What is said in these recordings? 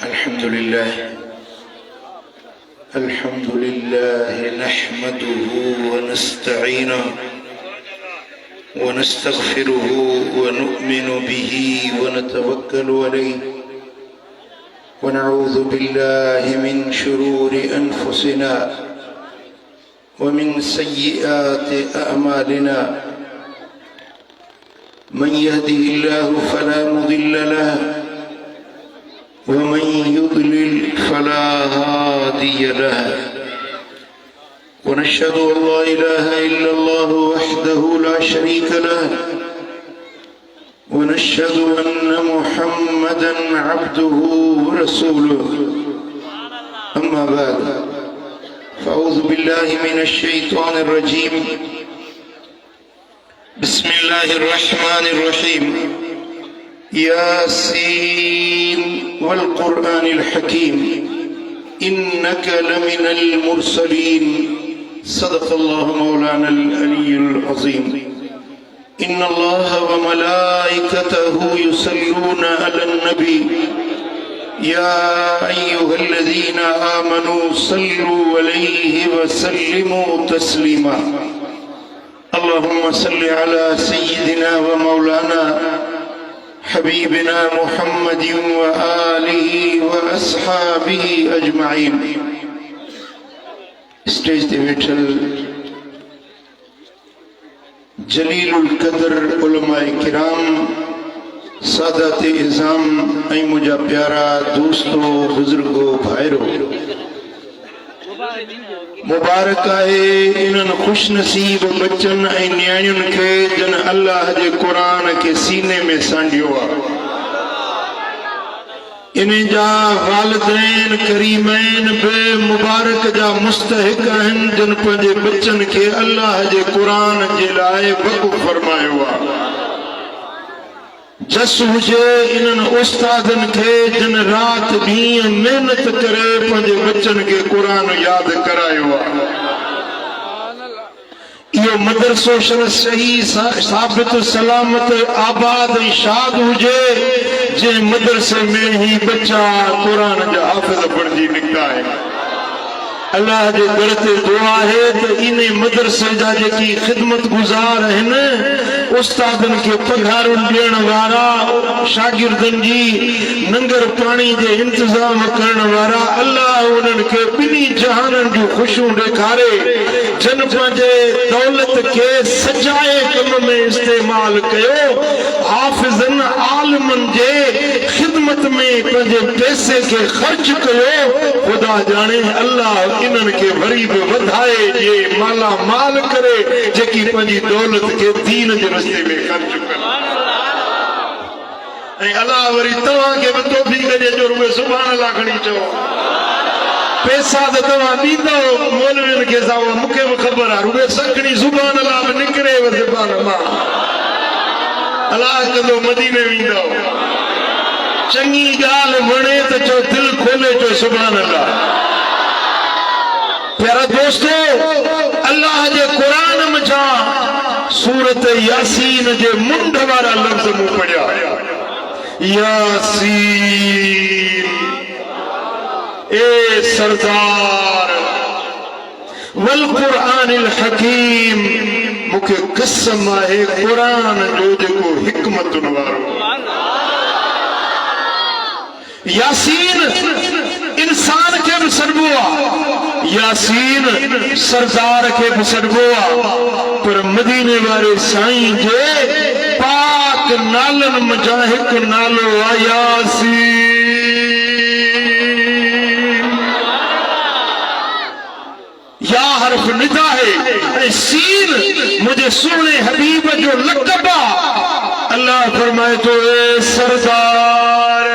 الحمد لله نحمده ونستعينه ونستغفره ونؤمن به ونتوكل عليه ونعوذ بالله من شرور أنفسنا ومن سيئات أعمالنا من يهده الله فلا مضل له ومن يضلل فلا هادي له ونشهد أن لا إله إلا الله وحده لا شريك له ونشهد أن محمدا عبده ورسوله أما بعد فأعوذ بالله من الشيطان الرجيم بسم الله الرحمن الرحيم ياسين والقرآن الحكيم إنك لمن المرسلين صدق الله مولانا العلي العظيم إن الله وملائكته يصلون على النبي يا أيها الذين آمنوا صلوا عليه وسلموا تسليما اللهم صل على سيدنا ومولانا حبيبنا محمد وآله وأصحابه أجمعين स्टेज ते वेठल जलीलुल कदर उलमाए किराम सादात इज़ाम ऐं मुझा प्यारा दोस्तों बुजुर्गो भाइरो मुबारक है इन्हनि खुश नसीब बच्चन ऐं न्याणियुनि खे जन अल्लाह जे क़ुरान के सीने में सांडियो आहे इन जा वालिदैन करीमैन बे मुबारक जा मुस्तहिक आहिनि जिन पंहिंजे बच्चन खे अल्लाह जे क़ुरान जे लाइ वक़्फ़ फरमायो आहे जस हुजे इन्हनि उस्तादनि खे जिन राति ॾींहुं महिनत करे पंहिंजे बच्चन खे क़ुरान यादि करायो आहे इहो मदरसो सही साबित सलामत आबाद ऐं शाद हुजे जे मदरसे में ही बच्चा क़ुरान जा हाफ़िज़ बणिजी निकिता आहिनि अल्लाह जे दर ते दुआ है त इन मदरसे जा जेकी ख़िदमत गुज़ार आहिनि उस्तादन के पघारुन ॾियण वारा शागिर्दन जी नंगर पानी जे इंतजाम करण वारा अल्लाह उन्हनि खे ॿिन्ही जहाननि जूं ख़ुशियूं ॾेखारे जन पंहिंजे दौलत खे सजाए कम में इस्तेमाल कयो हाफ़िज़न आलिमन जे ख़िदमत में पंहिंजे पैसे खे ख़र्च कयो ख़ुदा जाने अल्लाह इन्हनि खे वरी बि वधाए ॾिए माला माल करे जेकी पंहिंजी दौलत खे दीन जे रस्ते में ख़र्च कनि ऐं अल्लाह वरी तव्हांखे बि तौफ़ीक़ ॾिए जो रुॻो सुभाणे अल्लाह खणी चओ पैसा त तव्हां ॾींदव मौलवियुनि खे सावा मूंखे बि ख़बर आहे रुॻो सखणी सुभाणे अल्लाह बि निकिरे सुभाणे मां अल्लाह कंदो मदीने वेंदव चङी ॻाल्हि वणे त चओ दिलि खोले चओ सुभाणे अल्लाह प्यारा दोस्तो अल्लाह जे क़ुरान में जा सूरत यासीन जे मुंड वारा लफ्ज़ मूं पढ़िया यासीन ए सरदार वल क़ुरानिल हकीम मूंखे कसम आहे क़ुरान जो जेको हिकमतुन वारो यासीन इंसान के भी सॾबो आहे यासीन सरदार के भी सॾबो आहे पर मदीने वारे साईं जे पाक नालनि मजा हिकु नालो आहे यासीन या हर्फ निदा है ऐं सीन मुझे सोने हबीब जो लक़ब आहे अल्लाह फरमाए तो ए सरदार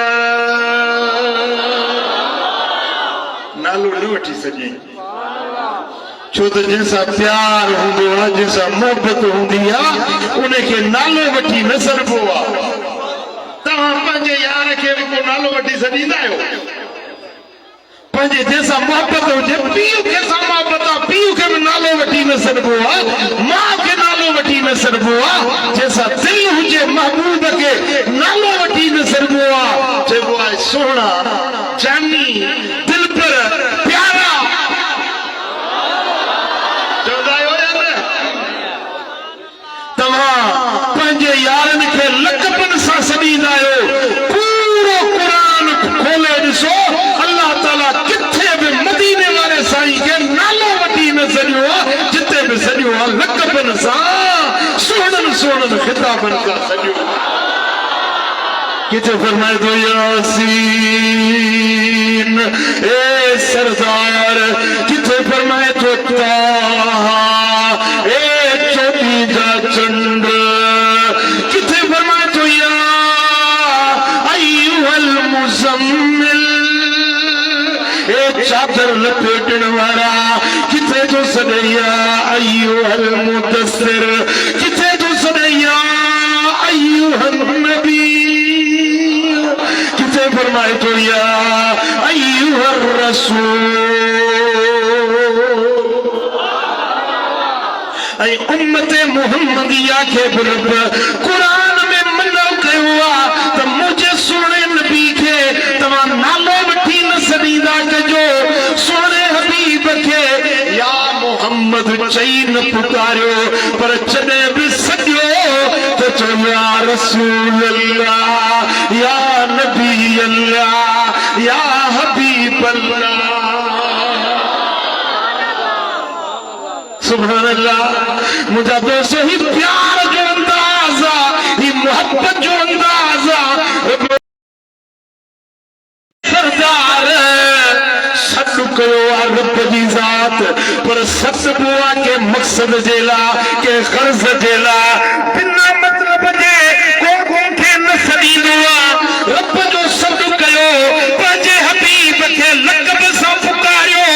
नालो न वठी सघे छो त जंहिंसां प्यार हूंदो आहे जंहिंसां मोहबत हूंदी आहे उनखे नालो वठी न सॾबो आहे तव्हां पंहिंजे यार खे बि को नालो वठी सॾींदा आहियो पंहिंजे जंहिंसां मोहबत हुजे पीउ खे सां मोहबत आहे पीउ खे बि नालो वठी न सॾबो आहे माउ खे नालो वठी न सॾबो आहे जंहिंसां दिलि हुजे महबूब खे नालो वठी न सॾबो आहे चइबो आहे सोहणा बनता सजो किथे फरमाए तो यासीन ए सरदार किथे फरमाए तो ताहा ए चोटी जा चंड किथे फरमाए तो या अय्युहल मुज़म्मिल ए चादर लपेटण वाला किथे तो सदैया अय्युहल मुदस्सिर किथे तो सदैया अय्युहन नबी किथे फरमाए तो या अय्युहर रसूल ऐ उम्मते मुहम्मदिया के रब कुरान में मनो कयो त मुझे सोने नबी के तमा नालो वठी न सदीदा कजो सोने हबीब के या मोहम्मद चई न पुकारियो पर जॾहिं बि सॼो त चो या रसूल अल्लाह या नबी अल्लाह या हबीब अल्लाह सुभान अल्लाह मुझा दोस्त ही प्यार जो अंदाज़ा ही मोहब्बत जो अंदाज़ा सरदार सद कयो रब जी ज़ात पर सद बुआ के मकसद जेला के गर्ज जेला बिना मतलब जे को के न सदीदो रब जो सद कयो पंहिंजे हबीब के लक़ब सां पुकारियो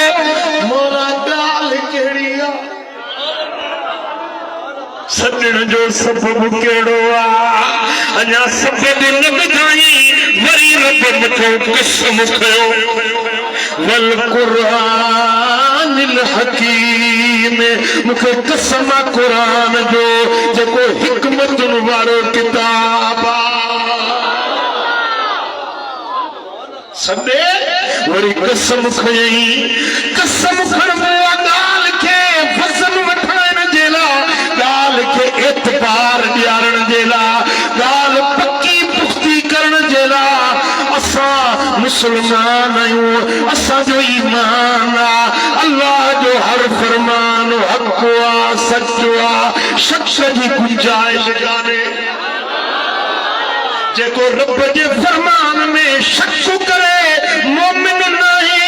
मोरा गाल केड़ी आ सजण जो सबब केड़ो आ अञा सबब न ॿुधाई वरी रब मथो कसम खयो वल कुरानिल हकीम मूंखे कसम आहे कुरान जो जेको हिकमतुनि वारो किताब सॾे वरी कसम खयई कसम खणबो आहे ॻाल्हि खे वज़न वठाइण जे लाइ ॻाल्हि खे एतबार ॾियारण जे लाइ ॻाल्हि पकी पुख़्ती करण जे लाइ असां मुस्लमान आहियूं असांजो ईमान आहे अल्लाह जो हर फरमान हक़ आहे सचो आहे शक जी गुंजाइश कान्हे जेको रब जे फरमान में शक करे मोमिन नाहे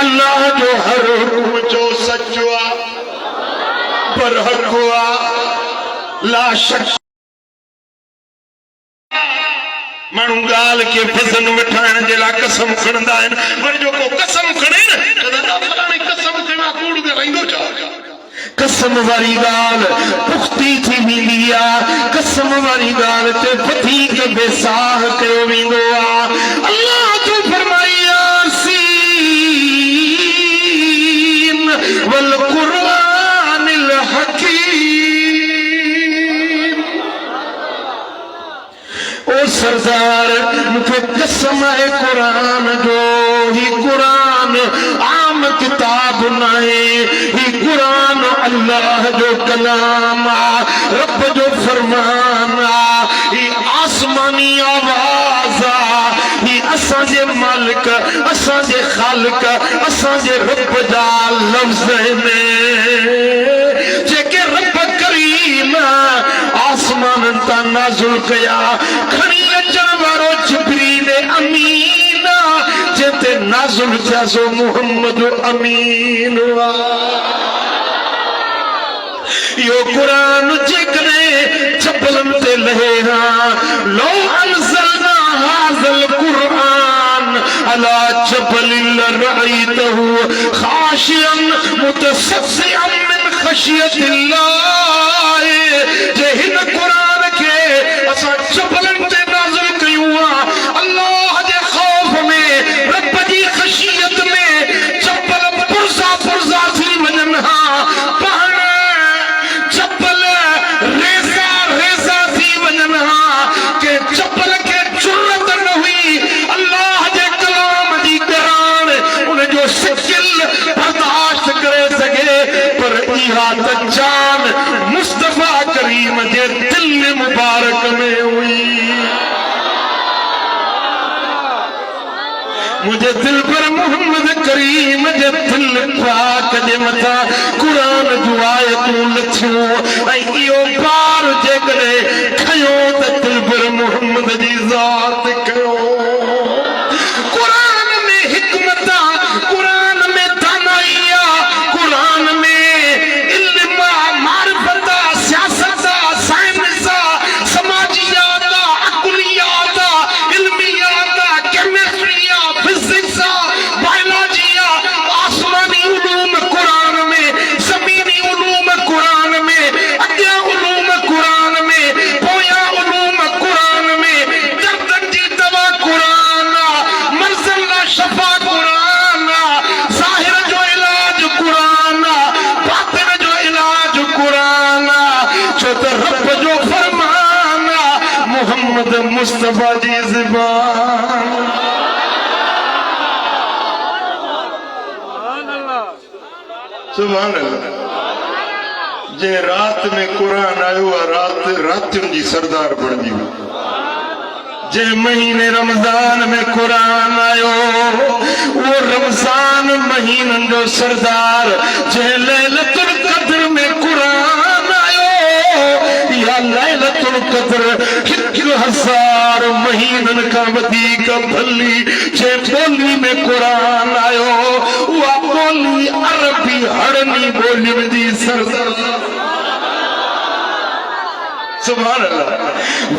अल्लाह जो हर हुक्म जो सचो आहे पर हक़ आहे ला शक माण्हू ॻाल्हि खे वज़न वठाइण जे लाइ कसम खणंदा आहिनि वरी जो को कसम खणे न कसम खणा कूड़ ते रहंदो छा कसम वारी ॻाल्हि पुख़्ती थी वेंदी आहे कसम वारी ॻाल्हि ते वधीक बेसाह कयो वेंदो आहे अल्लाह जो फरमाई यासीन वल कुरानिल हकीम ओ सरदार मूंखे कसम आहे कुरान जो ही कुरान आम किताब नाहे ही कुरान अल्लाह जो कलाम आहे रब जो फरमान आहे ही आसमानी आवाज़ आहे ही असांजे मालिक असांजे ख़ालिक असांजे रब जा लफ़्ज़ आहिनि जेके रब करीम आसमाननि तां नाज़िल कया खणी अचण वारो जिब्रील अमीन जेते नाज़िल थिया सो मुहम्मद अमीन यो कुरान जेकॾहिं चपलनि ते लहे हा लो अंज़लना हाज़ल कुरान अला जबलिन लरअयतहु खाशिअन मुतसद्दिअन मिन खशियतिल्लाह जे हिन कुरान खे असां चपलनि ते नाज़िल कयूं अल्लाह जे ख़ौफ में रब जी खशियत में चपल पुरज़ा पुरज़ा थी वञनि हा पाण चपल रेज़ा रेज़ा थी वञनि हा के चपल खे ज़रूरत न हुई अल्लाह जे कलाम जी ॻराण उन जो शिकिल बर्दाश्त करे सघे पर इहा त जान मुस्तफ़ा करीम जे दिल मुबारक में हुई मुझे दिल पर मोहम्मद करीम जे दिल पाक जे मथा कुरान जो आयतूं लथियूं ऐं इहो बार जेकॾे खयो त दिल पर मोहम्मद जी ज़ात कयो कुरान में हिकमत कुरान में दानाई कुरान में इल्म मारिफत सियासत साइंस समाजियात अकुलियात इल्मियात केमिस्ट्री फिजिक्स बायोलॉजी आसमानी उलूम कुरान में ज़मीनी उलूम कुरान में अॻियां उलूम कुरान में पोयां उलूम कुरान में दर्दनि जी दवा कुरान मर्ज़नि लाइ शफ़ा कुरान ज़ाहिर जो इलाज कुरान बातिन जो इलाज कुरान छो त रब जो फरमान मोहम्मद मुस्तफ़ा जी ज़बान सुभान अल्लाह जे रात में कुरान आयो रात रातियुनि जी सरदार बणजी जे महीने रमजान में कुरान आयो वो रमजान महीनन जो सरदार जे लैलतुल क़द्र में कुरान आयो या लैलतुल क़द्र 1000 महीनन का वधीक भली जे बोली में कुरान आयो उहा बोली अरबी हड़नी बोली जी सरदार सुभान अल्लाह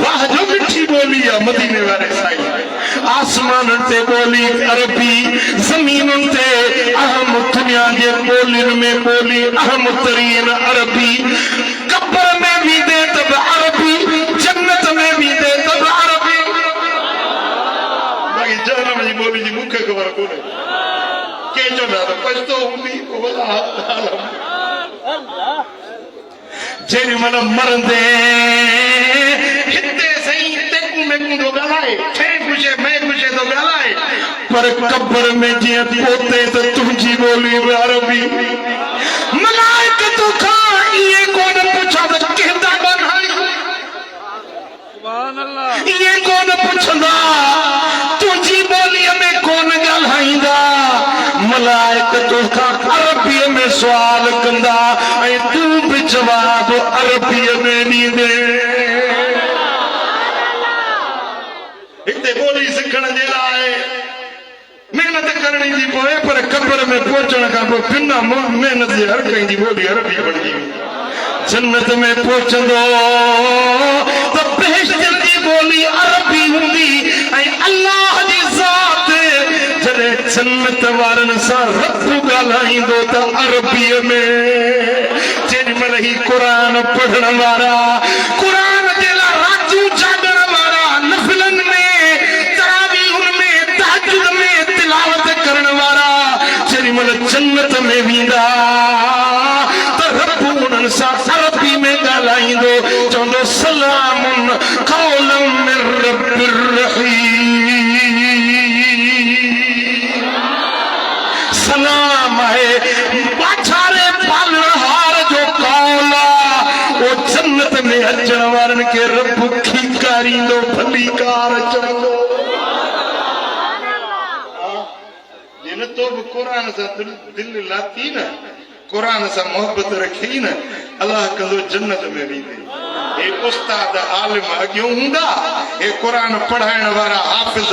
वाह जो मिठी बोली है मदीने वाले साईं आसमान ते बोली अरबी जमीन ते अहम दुनिया जे बोलिन में बोली अहम तरीन अरबी कब्र में भी दे तब अरबी जन्नत में भी दे तब अरबी बाकी जहन्नम जी बोली जी मुखे खबर कोने के जो ना पछतो हुंदी वला अल्लाह जेरी मन मरंदे हिते सही तेकू में कुंदो गलाए थे कुछे मैं कुछे तो गलाए पर कब्र में जे पोते तो तुझी बोली अरबी मलाइक तो खा ये कौन पूछा तो कहता बनाई सुभान अल्लाह ये कौन पूछंदा तुझी बोली में कौन गलाईंदा मलाइक तो खा अरबी में सवाल कंदा ऐ तू भी जवाब अरबी में नी दे इते बोली सिखण जे लाइ मेहनत करणी थी पोए पर कब्र में पहुचण खां पोइ बिना मेहनत जे हर कंहिं जी बोली अरबी बणजी जन्नत में पहुचंदो त बेहश्त जी बोली अरबी हूंदी ऐं अल्लाह जी ज़ात जॾहिं जन्नत वारनि सां रब ॻाल्हाईंदो त अरबीअ में जेॾीमहिल ही कुरान पढ़ण वारा कुरान जे लाइ रातियूं जाॻण वारा नफ़िलनि में तरावीहुनि में तहज्जुद में तिलावत करण वारा जेॾीमहिल जन्नत में वेंदा त रब उन्हनि सां अरबी में ॻाल्हाईंदो चवंदो सलामुन क़ौलन मिर रब्बिर रहीम सलाम है बाछारे पालनहार जो कौला वो जन्नत में अचण वारनि के रब खीकारींदो भलीकार चवंदो जिन तो भी कुरान सां दिल लाती न कुरान से मोहब्बत रखी न अल्लाह कंदो जन्नत में वेंदे ए उस्ताद आलिम अॻियों हूंदा ए कुरान पढ़ाइण वारा हाफ़िज़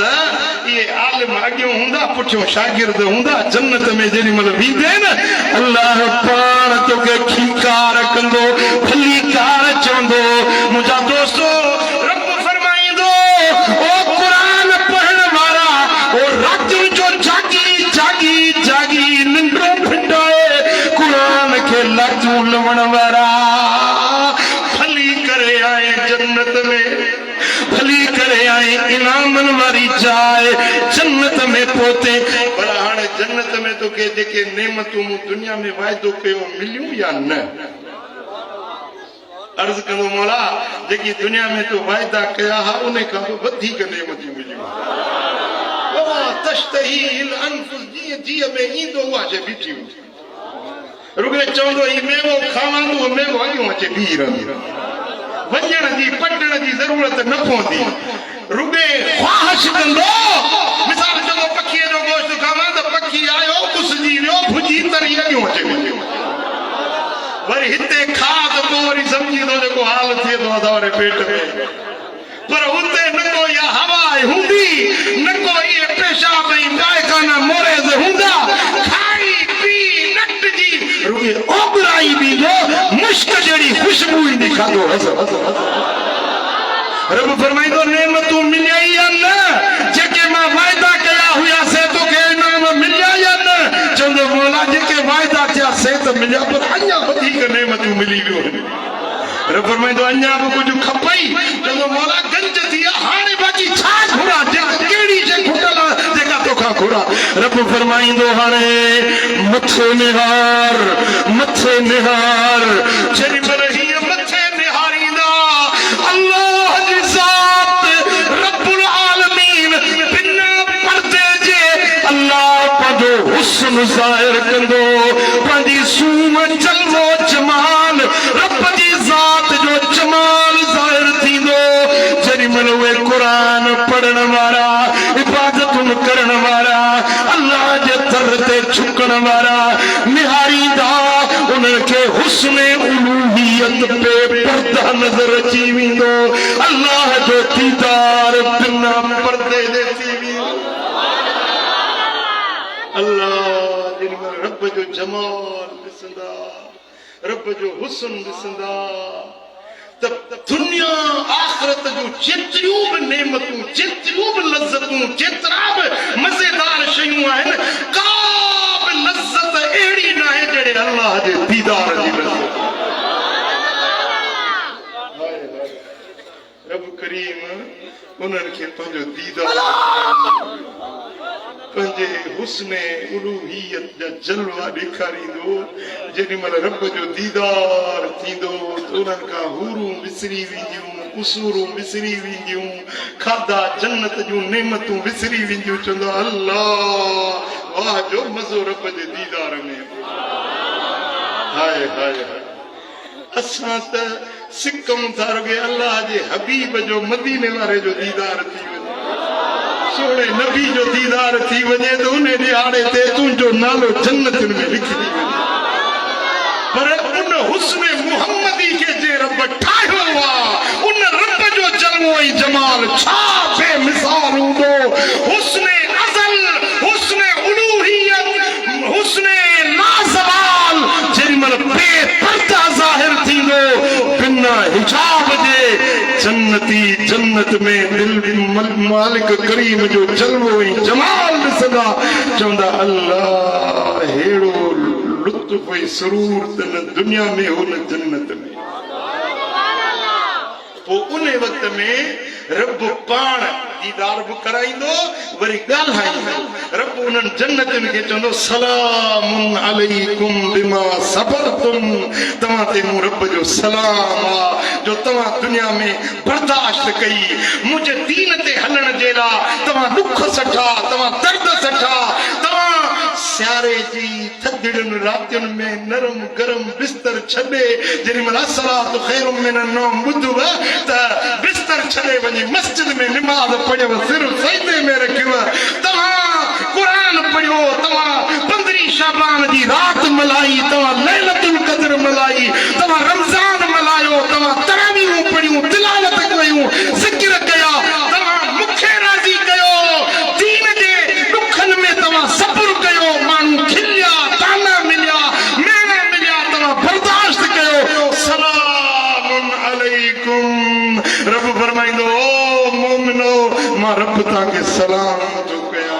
ये आलिम अॻियों हूंदा पुठियों शागिर्द हूंदा जन्नत में जेॾीमहिल वेंदे न अल्लाह पाण तोखे खीकार कंदो भलीकार चवंदो मुंहिंजा दोस्तो रब फरमाईंदो ओ कुरान पढ़ण वारा ओ रातियुनि जो जागी जागी जागी निंड्रो भिंडाए कुरान के लाजू लवण वारा भली करे आए जन्नत में भली करे आए इनामन वारी जाए जन्नत में पोते पर हाणे जन्नत में तो के जेके नेमतूं दुनिया में वायदो कयो मिलियूं या न अर्ज कंदो मौला जेकी दुनिया में तो वायदा कया हा उन खां वधीक नेमतूं मिलियूं वमा तश्तही अल अनफुस जी में ईंदो उहा जे बीठी रुगे चवंदो ही मेवो खावांदो मेवो अॻियों अचे बीह रहंदी वञण जी पटण जी ज़रूरत न पवंदी रुगे ख्वाहिश कंदो मिसाल चवंदो पखीअ जो गोश्त खावां त पखी आयो घुसजी वियो भुजी तरी अॻियों अचे वरी हिते खा त पोइ वरी सम्झी थो जेको हाल थिए थो वारे पेट में पर उते न कोई हवा हुंदी न कोई पेशाब गायखाना मोरेज हुंदा खाई पी नट जी रुगे ओबराई भी जो मुश्क जड़ी खुशबू ही दिखादो रब फरमाइंदो नेमतूं मिलियाई न जेके मां वायदा कया हुआ से तो के इनाम मिलिया या न चंदो मौला जेके वायदा किया से तो मिलिया पर अञा वधीक नेमतूं मिली वियो रब फरमाइंदो अञा भी कुछ खपई चंदो मौला गंज थिया हाणे बाकी छा घुरा केड़ी जे खुटल जेका तोखा घुरा रब फरमाइंदो हाणे मथे निहार जड़ी पर ही मथे निहारींदा अल्लाह जी ज़ात रब्बुल आलमीन बिना पर्दे जे अल्लाह पंहिंजो हुस्न ज़ाहिर कंदो पंहिंजी सूम जलवो जमाल रब जी ज़ात जो जमाल ज़ाहिर थींदो जॾहिं महिल उहे क़ुरान पढ़ण वारा इबादतूं करण वारा अल्लाह जे दर ते झुकण वारा निहारींदा उनखे हुस्न उलूहियत पे पर्दा नज़र अची वेंदो अल्लाह जो दीदार बिना पर्दे जे थी वेंदो अल्लाह जिन में रब जो जमाल ॾिसंदा रब जो हुस्न ॾिसंदा त दुनिया आखिरत जो जेतिरियूं बि नेमतूं जेतिरियूं बि लज़तूं जेतिरा बि मज़ेदार शयूं आहिनि का बि लज़त अहिड़ी न आहे जहिड़े अल्लाह जे दीदार जी लज़त रब करीम उन्हनि खे पंहिंजो दीदार पंहिंजे हुस्न उलूहियत जा जलवा ॾेखारींदो जेॾी महिल रब जो दीदार थींदो त उन्हनि खां हूरूं विसरी वेंदियूं उसूरूं विसरी वेंदियूं खाधा जन्नत जूं नेमतूं विसरी वेंदियूं चवंदो अल्लाह वाह जो मज़ो रब जे दीदार में हाय हाय असां त सिकम था रुगे अल्लाह जे हबीब जो मदीने वारे जो दीदार थी वञे सोने नबी जो दीदार थी वञे तो उन ॾियारे ते तुंहिंजो नालो जन्नत में लिखी वञे पर उन हुस्न मुहम्मदी के जे रब ठाहियो आहे उन रब जो जलवो ऐं जमाल छा बेमिसाल हूंदो हुस्न अज़ल हुस्न उलूहियत हुस्न लाज़वाल जेॾी महिल बेपर्दा ज़ाहिर थींदो बिना हिजाब जे जन्नती जन्नत में दिल मालिक करीम जो जलवो ऐं जमाल ॾिसंदा चवंदा अल्लाह हेड़ो लुत्फ़ ऐं सुरूर त न दुनिया में हो न जन्नत में पोइ उन वक़्त में रब पाण दीदार बि कराईंदो वरी ॻाल्हाईंदो रब उन्हनि जन्नतुनि खे चवंदो सलामुन अलैकुम बिमा सबरतुम तव्हां ते मूं रब जो सलाम आहे जो तव्हां दुनिया में बर्दाश्त कई मुंहिंजे दीन ते हलण जे लाइ तव्हां दुख सठा तव्हां दर्द सठा तव्हां सियारे जी थधिड़ियुनि रातियुनि में नरम गरम बिस्तर छॾे जेॾी महिल असलात ख़ैरुम मिनन नौम ॿुधव त बिस्तर छॾे वञी मस्जिद में निमाज़ पढ़ियव सिर सजदे में रखियव तव्हां क़ुरान पढ़ियो तव्हां 15 शाबान जी राति मल्हाई तव्हां लैलतुल क़द्र मल्हाई तव्हां रमज़ान मल्हायो तव्हां तरावीहूं पढ़ियूं तिलावत कयूं ज़िक्र कया तव्हां मूंखे राज़ी कयो दीन जे ॾुखनि में तव्हां सब्र कयो माण्हू खिलिया ताना मिलिया मेणा मिलिया तव्हां बर्दाश्त कयो सलामुन अलैकुम रब फरमाईंदो ओ मोमिनो मां रब तव्हांखे सलाम थो कयां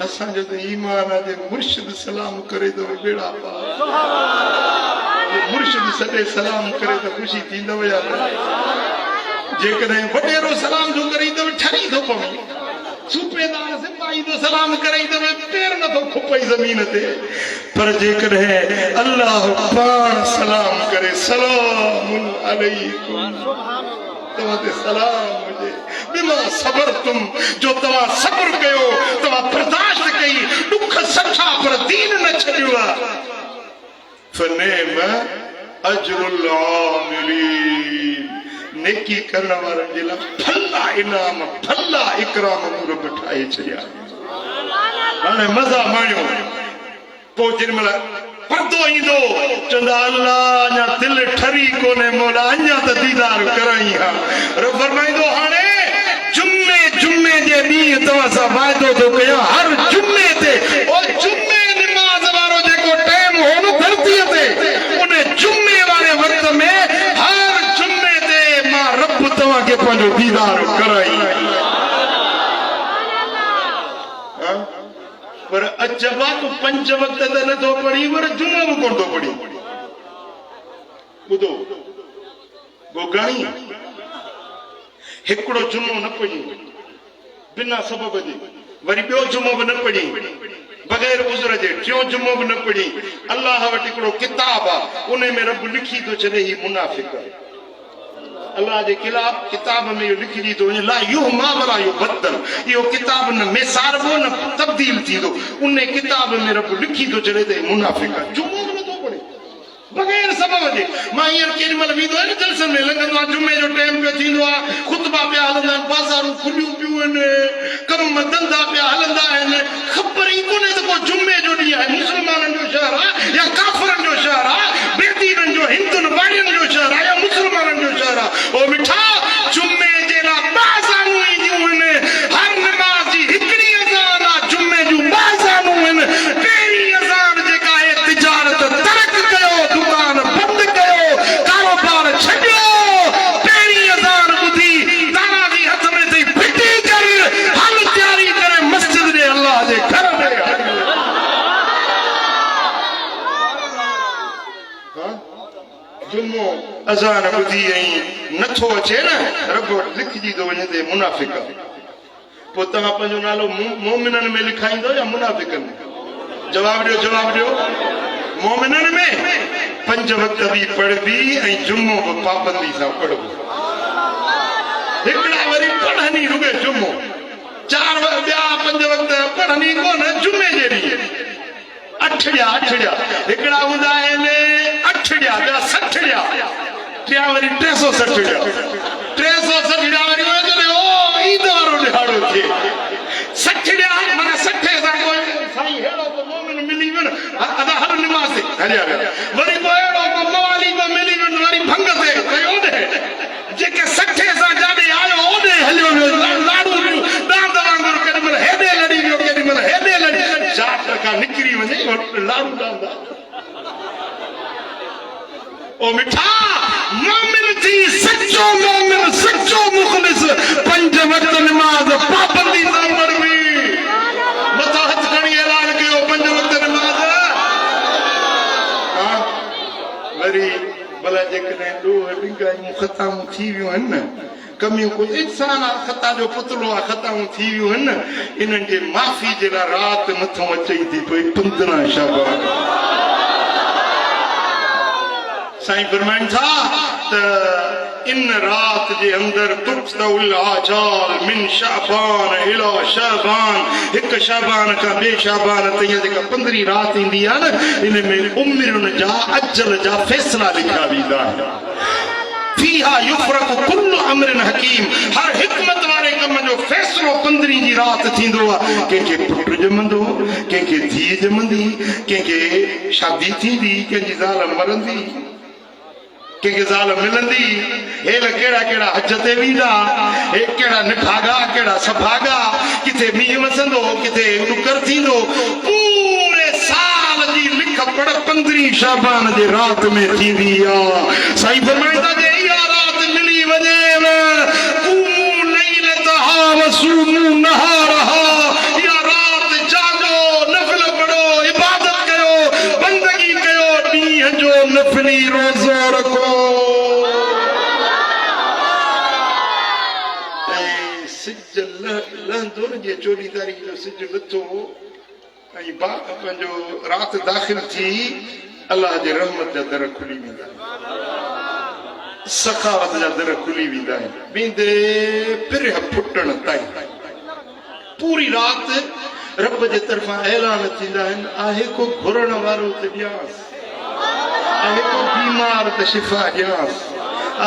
असांजो त ईमान आहे जे मुर्शिद सलाम करे थो बेड़ा पार मुर्शिद सॼे सलाम करे त ख़ुशी थींदव या न जेकॾहिं वॾेरो सलाम जो करे त ठरी थो पवे सूबेदार सिपाही तो सलाम कराई तो पैर न तो खुपई जमीन ते पर जेकॾहिं अल्लाह पाण सलाम करे सलामुन अलैकुम तव्हां ते सलाम हुजे बिमा सबरतुम जो तव्हां सब्र कयो तव्हां बर्दाश्त कई दुख सठा पर दीन न छॾियो फनेम अजरुल आमिलीन नेकी करण वारनि जे लाइ फला इनाम फला इकराम रब ठाहे छॾिया हाणे मज़ा माणियो पोइ जेॾी महिल पर्दो ईंदो चवंदा अल्लाह अञा दिलि ठरी कोन्हे मौला अञा त दीदार कराई हा रब फरमाईंदो हाणे जुमे जे ॾींहुं तव्हां सां वाइदो थो कयां हर जुमे ते जुमे निमाज़ वारो जेको टाइम हो न धरतीअ ते उन जुमे वारे वक़्त में हर जुमे ते मां रब तव्हांखे पंहिंजो दीदार कराई पर अजबा तूं 5 वक़्त त नथो पढ़ी पर जुमो बि कोन थो पढ़ी ॿुधो गोगाणी हिकिड़ो जुमो न पढ़ी बिना सबब जे वरी ॿियो जुमो बि न पढ़ी बग़ैर उज़र जे टियों जुमो बि न पढ़ी अल्लाह वटि हिकिड़ो किताब आहे उन में रब लिखी थो छॾे ही मुनाफ़िक़ अल्लाह जे खिलाफ़ किताब में इहो लिखी थो वञे ला इहो मामला इहो बदल इहो किताब न मेसारबो न तब्दील थींदो उन किताब में रब लिखी थो छॾे त मुनाफ़िक़ जुमो बि नथो पढ़े बग़ैर सबब जे मां हींअर केॾी महिल वेंदो आहियां न जलसन में लॻंदो आहे जुमे जो टाइम पियो थींदो आहे ख़ुतबा पिया हलंदा आहिनि बाज़ारूं खुलियूं पियूं आहिनि कम धंधा पिया हलंदा आहिनि ख़बर ई कोन्हे त को जुमे जो ॾींहुं आहे मुस्लमाननि जो शहर आहे या काफ़रनि जो शहर आहे बेदीननि जो हिंदुनि वारियुनि जो शहर आहे या मुस्लमाननि जो शहर आहे ओ मिठा जुमे जे लाइ बाज़ारूं ईंदियूं आहिनि हर नमाज़ जी हिकिड़ी अज़ान आहे जुमे जूं बाज़ारूं आहिनि पहिरीं अज़ान जेका आहे तिजारत तरक कयो दुकान बंदि कयो कारोबार छॾियो पहिरीं अज़ान ॿुधी ताराजी हथ में थी फिटी कर हल तयारी करे मस्जिद जे अल्लाह जे घर में जुमो अज़ान ॿुधी ऐं नथो अचे न रब लिखजी थो वञे ते मुनाफ़िक़ पोइ तव्हां पंहिंजो नालो मोमिननि में लिखाईंदो या मुनाफ़िक़नि में जवाब ॾियो मोमिननि में 5 वक़्त बि पढ़बी ऐं जुमो बि पाबंदी सां पढ़बो हिकिड़ा वरी पढ़नि रुॻे जुमो 4 ॿिया 5 वक़्त पढ़नि कोन जुमे जे ॾींहुं 8 ॾिया हिकिड़ा हूंदा आहिनि 8 ॾिया ॿिया 60 ॾिया टिया वरी 360 ॾिया 360 ॾिया वरी ओ ईद वारो ॾिहाड़ो थिए 60 ॾिया माना 60 सां कोई साईं हेड़ो को मोमिन मिली वञ अदा हर निमाज़ ते हलिया विया वरी को हेड़ो को मवाली को मिली वञ वरी भंग ते कोई ओॾे जेके 60 सां जाॾे आयो ओॾे हलियो वियो लाड़ू दांद वांगुरु केॾी महिल हेॾे लड़ी वियो केॾी महिल हेॾे लड़ी जाट खां निकिरी वञे लाड़ू दांद ओ मिठा मोमिन थी सच्चो मोमिन सच्चो मुखलिस 5 वक़्त नमाज़ पाबंदी सां पढ़बी मथां हथ खणी ऐलान कयो 5 वक़्त नमाज़ वरी भला जेकॾहिं ॾोह ॾिंगायूं ख़ताऊं थी वियूं आहिनि न कमियूं को इंसान आहे ख़ता जो पुतलो आहे ख़ताऊं थी वियूं आहिनि न इन्हनि जे माफ़ी जे लाइ राति मथां अचई थी पई 15 शाबान साईं फरमाइनि था त इन रात जे अंदर तुक्तउल आजाल मिन शाबान इला शाबान हिक शाबान का बे शाबान ताईं जेका 15 रात ईंदी आहे न इन में उम्रनि जा अजल जा फैसला लिखिया वेंदा आहिनि फीहा युफरक कुल्लु अमरिन हकीम हर हिकमत वारे कम जो फैसलो 15 जी रात थींदो आहे कंहिंखे पुट ॼमंदो कंहिंखे धीउ ॼमंदी कंहिंखे शादी थींदी कंहिंजी ज़ाल मरंदी कंहिंखे ज़ाल मिलंदी हेल कहिड़ा हज ते वेंदा हे कहिड़ा निभागा कहिड़ा सभागा किथे मींहुं वसंदो किथे ॾुकर थींदो पूरे साल जी लिख पढ़ 15 शाबान जे रात में थींदी आहे साईं फरमाईंदा जे इहा रात मिली वञे कूमू लैलतहा वसूमू नहारहा इहा रात जागो नफ़िल पढ़ो इबादत कयो बंदगी कयो ॾींहं जो नफ़िली रोज़ो रखो सिज लहंदो न जे 14 तारीख़ जो सिज लथो ऐं पंहिंजो राति दाख़िल थी अल्लाह जे रहमत जा दर खुली वेंदा सखावत जा दर खुली वेंदा आहिनि वेंदे पिरह फुटण ताईं पूरी राति रब जे तरफ़ां ऐलान थींदा आहिनि आहे को घुरण वारो त ॾियांसि आहे को बीमार त शिफ़ा ॾियांसि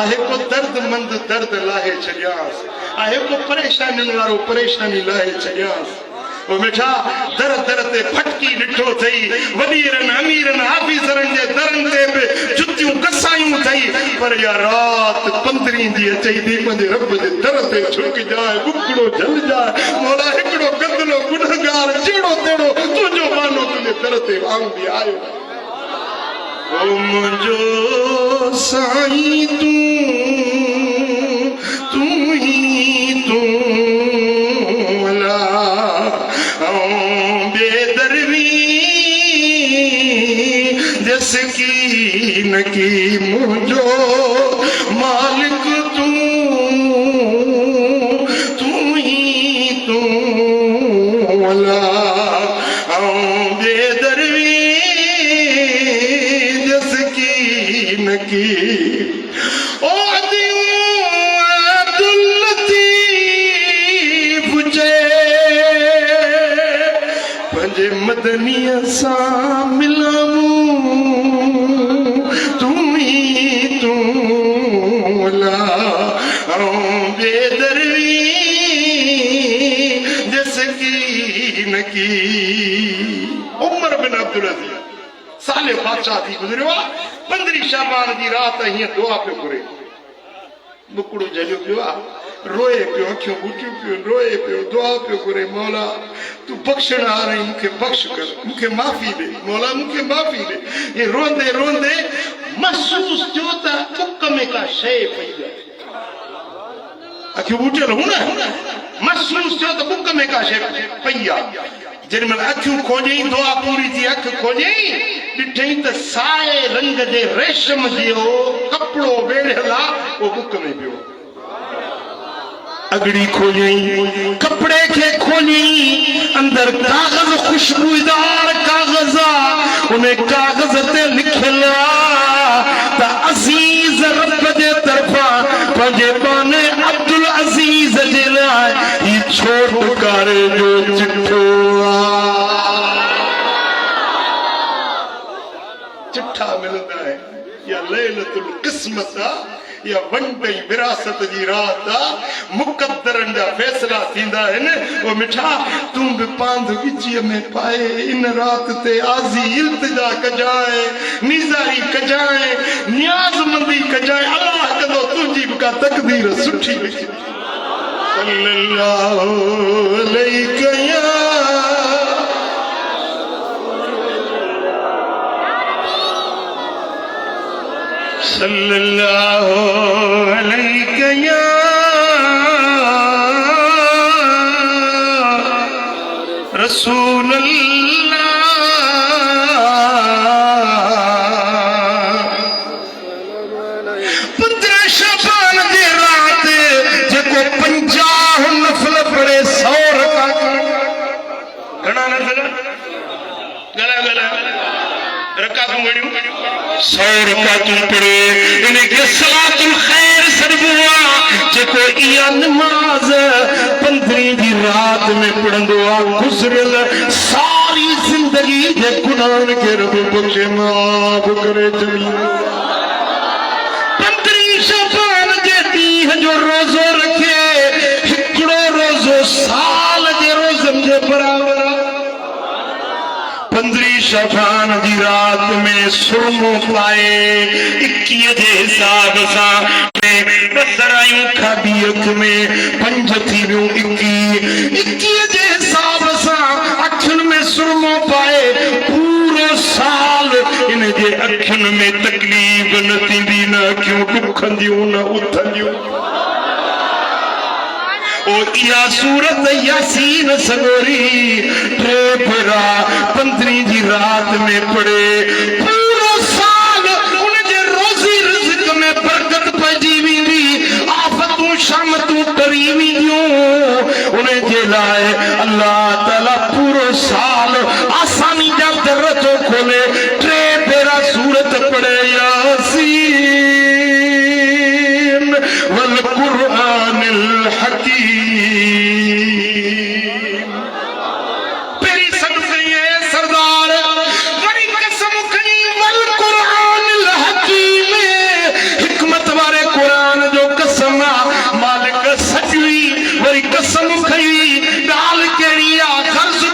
आहे को दर्दमंद दर्द लाहे छॾियांसि आहे को परेशानियुनि वारो परेशानी लाहे छॾियांसि ओ मिठा दर दर ते फटकी ॾिठो थई वॾीरनि अमीरनि हाफ़िज़रनि जे दरनि ते बि जुतियूं कसायूं थई पर या रात 15 जी अचई थी पंहिंजे रब जे दर ते झुक जाए बुकड़ो जल जाए मौला हिकिड़ो गदलो गुनहगार जहिड़ो तेड़ो तुंहिंजो मानो तुंहिंजे दर ते वांग बि आयो ओ मुंहिंजो साईं तूं ही तूं सकीन की मुझो मालिक तू ही तू अला बेदरवी सकीन की ओ अब्दुल लतीफ जे पंजे मदनीअ सां मिलामू उमर बिन अब्दुल अजीज साले बादशाह थी गुजरियो 15 शाबान जी रात हीअं दुआ पियो घुरे बुकड़ो जलियो पियो रोए पियो अखियूं बूटियूं पियो रोए पियो दुआ पियो घुरे मौला तू बख्शण आ रही मूंखे बख्श कर मूंखे माफ़ी दे मौला मूंखे माफ़ी दे ये रोंदे रोंदे महसूस थियो त बुक में का शइ पई आहे अखियूं बूटियल हूं न महसूस थियो त बुक में का शइ पई आहे जॾहिं अखियूं खोजई दुआ पूरी थी अख खोजई ॾिठई त साए रंग जे रेशम जो कपिड़ो वेढ़ियल आहे उहो बुक में पियो अगड़ी खोजई कपड़े के खोजई अंदर कागज खुशबूदार कागज उन कागज ते लिखियल त अज़ीज़ रब जे तरफा पंहिंजे बाने अब्दुल अज़ीज़ जे लाइ ही छोटकार जो चिठो चिठा मिलंदा है या लैलतुल क़िस्मत या वंडई विरासत जी रात मुक़द्दरनि जा फैसला थींदा आहिनि वो मिठा तूं बि पांध विचीअ में पाए इन रात ते आज़ी इल्तिजा कजाए नीज़ारी कजाए नियाज़मंदी कजाए अल्लाह कंदो तुंहिंजी बि का तकदीर सुठी लिखी सल्लल्लाहु अलैहि सल्लल्लाहु अलैहि या रसूल अल्लाह 15 शबान जी रात जेको 50 नफल पढ़े 100 रकात घणा नफल गला गला रकातूं घणियूं 100 रकातूं पढ़े इनके सलातुल खैर सरबो जेको इहा नमाज 15 जी रात में पढ़ंदो आहे गुज़रियल सारी जिंदगी जे गुनाहन खे रब बख़्शे माफ़ करे छॾी 15 शबान जे ॾींहं जो रोज़ो रखे हिकिड़ो रोज़ो साल जे रोज़नि जे बराबर 15 शबान जी रात में सुरमो पाए 21 जे हिसाब सां बसरायूं खाधी अख में 5 थी वियूं 21 जे हिसाब सां अखियुनि में सुरमो पाए पूरो साल इन जे अखियुनि में तकलीफ़ न थींदी न अखियूं ॾुखंदियूं न उथंदियूं ओ इहा सूरत यासीन सगोरी 3 भेरा 15 जी रात में पढ़े पूरो साल उन जे रोज़ी रिज़्क़ में बरकत पइजी वेंदी आफ़तूं शामतूं टरी वेंदियूं उन जे लाइ अल्लाह ताला पूरो साल आसानी जा दर थो खोले 3 भेरा सूरत पढ़े यासीन वल क़ुरआनिल हकीम कसम खई ॻाल्हि कहिड़ी आहे कर्ज़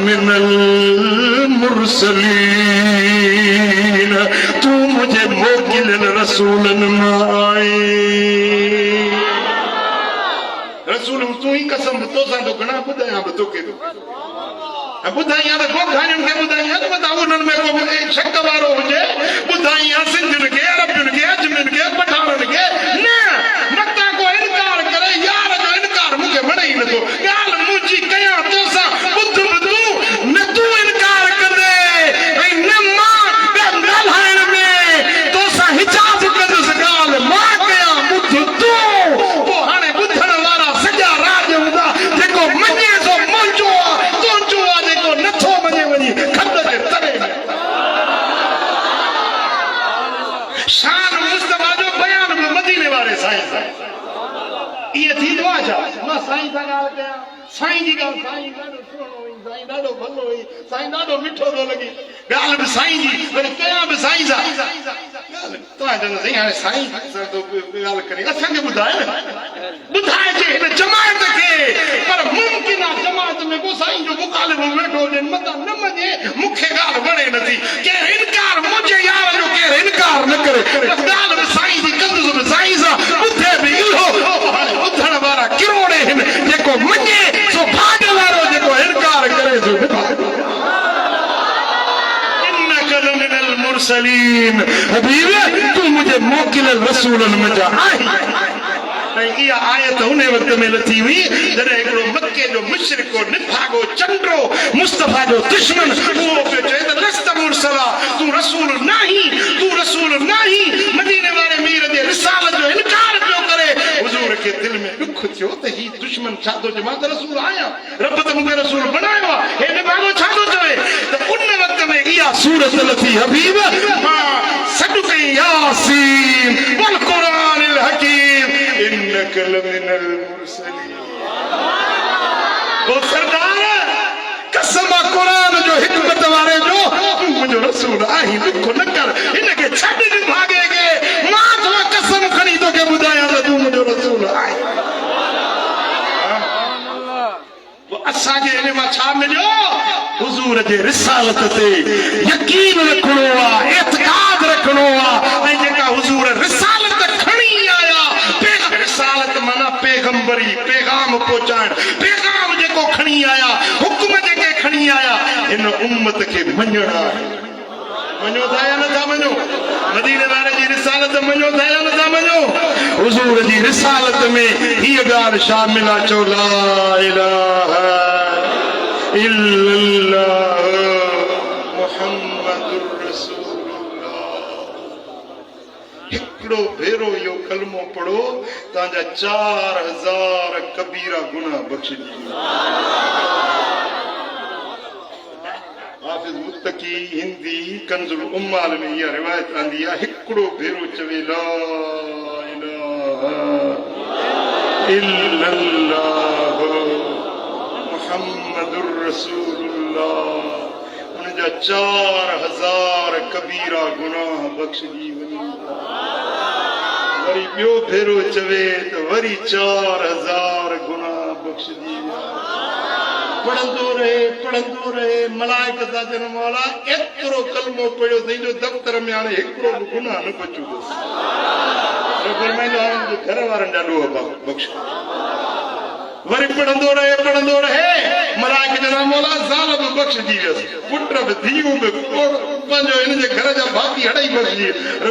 मिनल मुरसलीन, तू मुझे मोकिल रसूलन माए। रसूल तू ही कसम तो सा तो घणा ॿुधायां बि तोखे तो ॿुधायां त गोखाणियुनि खे ॿुधायां त बताओ उन्हनि में को शक वारो हुजे ॿुधायां सिंधियुनि खे अरबियुनि खे अजमियुनि खे पठाणनि खे न मतां को इनकार करे यार जो इनकार मूंखे वणे ई नथो ॻाल्हि मुंहिंजी कयां तोसां ॿुध बि तूं न तूं इनकार कंदे ऐं न मां ॻाल्हाइण में तोसां हिजाब कंदुसि ॻाल्हि मां कयां ॿुध तूं पोइ हाणे ॿुधण वारा सॼा राज हूंदा जेको मञे सो मुंहिंजो आहे तुंहिंजो आहे जेको नथो मञे वञी खंड ते तरे शान मुस्तफा जो बयान बि मदीने वारे साईं सां इहे थींदो आहे छा मां साईं सां ॻाल्हि कयां साईं जी ॻाल्हि साईं ॾाढो सुहिणो हुई साईं ॾाढो भलो हुई साईं ॾाढो मिठो थो लॻे ॻाल्हि बि साईं जी वरी कयां बि साईं सां तव्हां चवंदा साईं हाणे साईं सां तो ॻाल्हि करे असांखे ॿुधाए न ॿुधाइजे हिन जमायत खे पर मुमकिन आहे जमायत में को साईं जो मुखालिफ़ वेठो हुजे मतां न मञे मूंखे ॻाल्हि वणे नथी केरु इनकार मुंहिंजे यार जो केरु इनकार न करे ॻाल्हि बि साईं जी कंदुसि बि साईं सां ॿुधे बि इहो हाणे ॿुधण वारा किरोड़े आहिनि जेको मञे सो भाॻ वारो जेको इनकार करे सो मुरसलीन हबीब तू मुझे मोकिल रसूलन मजा इहा आयत उन वक़्त में लथी हुई जॾहिं हिकिड़ो मके जो मुशरिको निफागो चंडो मुस्तफा जो दुश्मन उहो पियो चए त लस्त मुरसला तू रसूल नाही मदीने वारे मीर जे रिसालत जो इनकार पियो करे हुजूर खे दिल में दुख थियो त ही दुश्मन छा थो चए मां त रसूल आहियां रब त मूंखे रसूल बनायो आहे हे निफागो छा थो चवे त उन वक़्त में इहा सूरत लथी हबीब मां सॾु कई यासीन वल क़ुरानिल हकीम इन्नक लमिनल मुरसलीन ओ सरदार कसम क़ुरान जो हिकमत वारे जो तू मुंहिंजो रसूल आहीं दुख न कर हिनखे छॾ ॾि भागे के मां तो कसम खणी तोखे ॿुधायां त तू मुंहिंजो रसूल आहीं असांखे हिन मां छा मिलियो हुजूर जे रिसालत ते यकीन रखणो आहे एतिक़ाद रखणो आहे ऐं जेका हुजूर रिसालत खणी आया रिसालत माना पैगंबरी पैगाम पहुचाइण पैगाम जेको खणी आया हुक्म जेके खणी आया हिन उम्मत खे मञणु आहे मञो था या नथा मञो मदीने वारे जी रिसालत मञो था या नथा मञो हुजूर जी रिसालत में हीअ ॻाल्हि शामिल आहे चओ ला इलाहा इल्लल्लाह मुहम्मदुर रसूलुल्लाह हिकिड़ो भेरो इहो कलमो पढ़ो तव्हांजा 4000 कबीरा गुनाह बख़्शिजी हाफिज़ मुत्तकी हिंदी कंजुल उम्माल में इहा रिवायत आंदी आहे हिकिड़ो भेरो चवे ला इलाहा इल्लल्लाह मुहम्मदुर रसूलुल्लाह उनजा 4000 कबीरा गुनाह बख़्शिजी वञनि वरी ॿियो भेरो चवे त वरी 4000 गुनाह बख़्शिजी पढ़ंदो रहे मलाइका था चवनि मौला एतिरो कलमो पढ़ियो अथई जो दफ़्तर में हाणे हिकिड़ो बि गुनाह न बचियो अथसि घर वारनि ॾाढो बख़्श वरी पढ़ंदो रहे मलाइका चवंदा मौला ज़ाल बि बख़्शिजी वियसि पुट बि धीअ बि पंहिंजो हिन जे घर जा भाती अढाई बख़्शिजी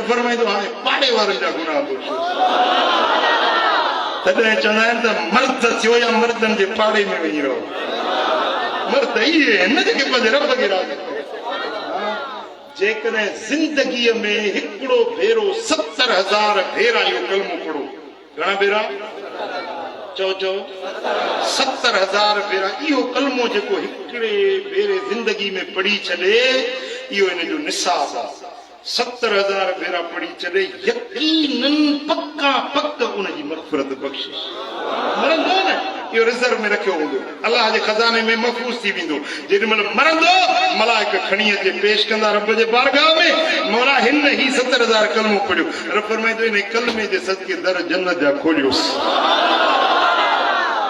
फरमाईंदो हाणे पाड़े वारनि जा गुनाह बख़्शो तॾहिं चवंदा आहिनि त मर्द थियो या मर्दनि जे पाड़े में वञी रहो मर्द इहे हिन जेके पंहिंजे रब खे राज़ी जेकॾहिं ज़िंदगीअ में हिकिड़ो भेरो 70,000 भेरा इहो कलमो पढ़ो घणा भेरा चओ 70,000 भेरा इहो कलमो जेको हिकिड़े भेरे ज़िंदगी में पढ़ी छॾे इहो हिन जो निसाब आहे 70,000 भेरा पढ़ी छॾे यकीनन पक्का पक उनजी मग़फ़िरत बख़्शिश मरंदो न इहो रिज़र्व में रखियो हूंदो अलाह जे खज़ाने में महफ़ूज़ थी वेंदो जेॾीमहिल मरंदो मलाइका खणी अचे पेश कंदा रब जे बारगाह में मौला हिन ही 70,000 कलमो पढ़ियो रब फरमाईंदो इन कलमे जे सदके दर जन्नत जा खोलियोसि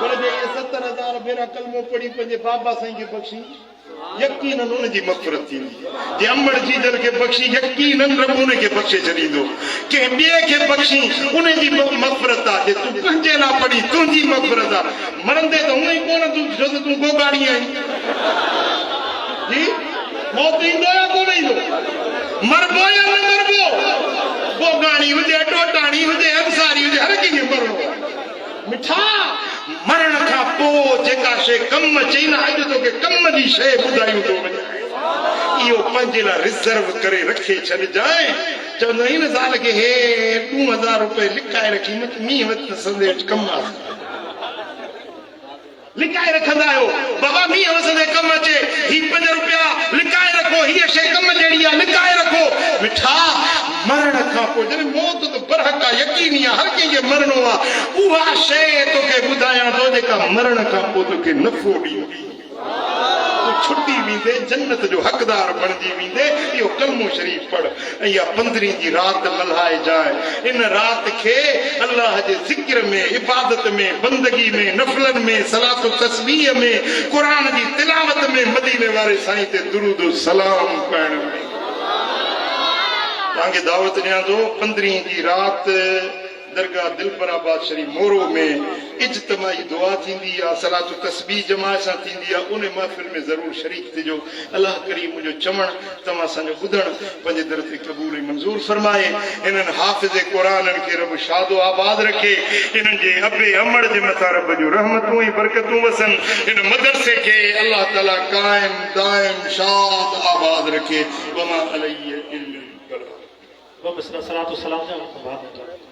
पर जे 70,000 भेरा कलमो पढ़ी पंहिंजे बाबा साईं खे बख़्शी यकीनन उन जी मग़फ़िरत थींदी जे अमड़ जी जल के बख्शी यकीनन रब उन के बख्शे छॾींदो के ॿिए के बख्शी उन जी मग़फ़िरत आहे जे तूं पंहिंजे लाइ पढ़ी तुंहिंजी मग़फ़िरत आहे मरंदे त हुन ई कोन तूं छो त तूं गोगाड़ी आहीं जी मौत ईंदो या कोन ईंदो मरबो या न मरबो गोगाड़ी हुजे टोटाणी हुजे अंसारी हुजे हर कंहिंखे मरणो मिठा मरण खां पोइ जेका शइ कम अचे न अॼु तोखे कम जी शइ ॿुधायूं थो वञे इहो पंहिंजे लाइ रिज़र्व करे रखे छॾिजांइ चवंदो इन साल खे हे 2000 रुपए लिकाए रखी मींहं वटि संदे कम आहे लिकाए रखंदा आहियो बाबा मींहं वसंदे कम अचे ही 5 रुपया लिकाए रखो हीअ शइ कम जहिड़ी आहे लिकाए रखो मिठा मरण खां पोइ जॾहिं मौत त बरहक आहे यकीनी आहे हर कंहिंखे मरणो आहे उहा शइ तोखे ॿुधायां थो जेका मरण खां पोइ तोखे नफ़ो ॾींदी तूं छुटी वेंदे जन्नत जो हक़दार बणिजी वेंदे इहो कलमो शरीफ़ पढ़ ऐं इहा 15 जी राति मल्हाइजांइ इन राति खे अल्लाह जे ज़िक्र में इबादत में बंदगी में नफ़लनि में सलात तस्बीह में क़ुरान जी तिलावत में मदीने वारे साईं ते दुरूद सलाम पढ़ण में तव्हांखे दावत ॾियां थो 15 जी राति दरगाह दिलबराबाद शरीफ मोरो में इज्तमाही दुआ थींदी आहे सलात तस्बीह जमात सां थींदी आहे उन महफ़िल में ज़रूरु शरीक थिजो अल्लाह करीम मुंहिंजो चवण तव्हां असांजो ॿुधण पंहिंजे दर ते क़बूल ऐं मंज़ूर फरमाए इन्हनि हाफ़िज़ क़ुराननि खे रब शादो आबाद रखे इन्हनि जे अबे अमड़ जे मथां रब जो रहमतूं ऐं बरकतूं वसनि इन मदरसे खे अल्लाह ताला क़ाइम दाइम शाद आबाद रखे वमा अलैहि इल्लल बलाग। सलातो सलाम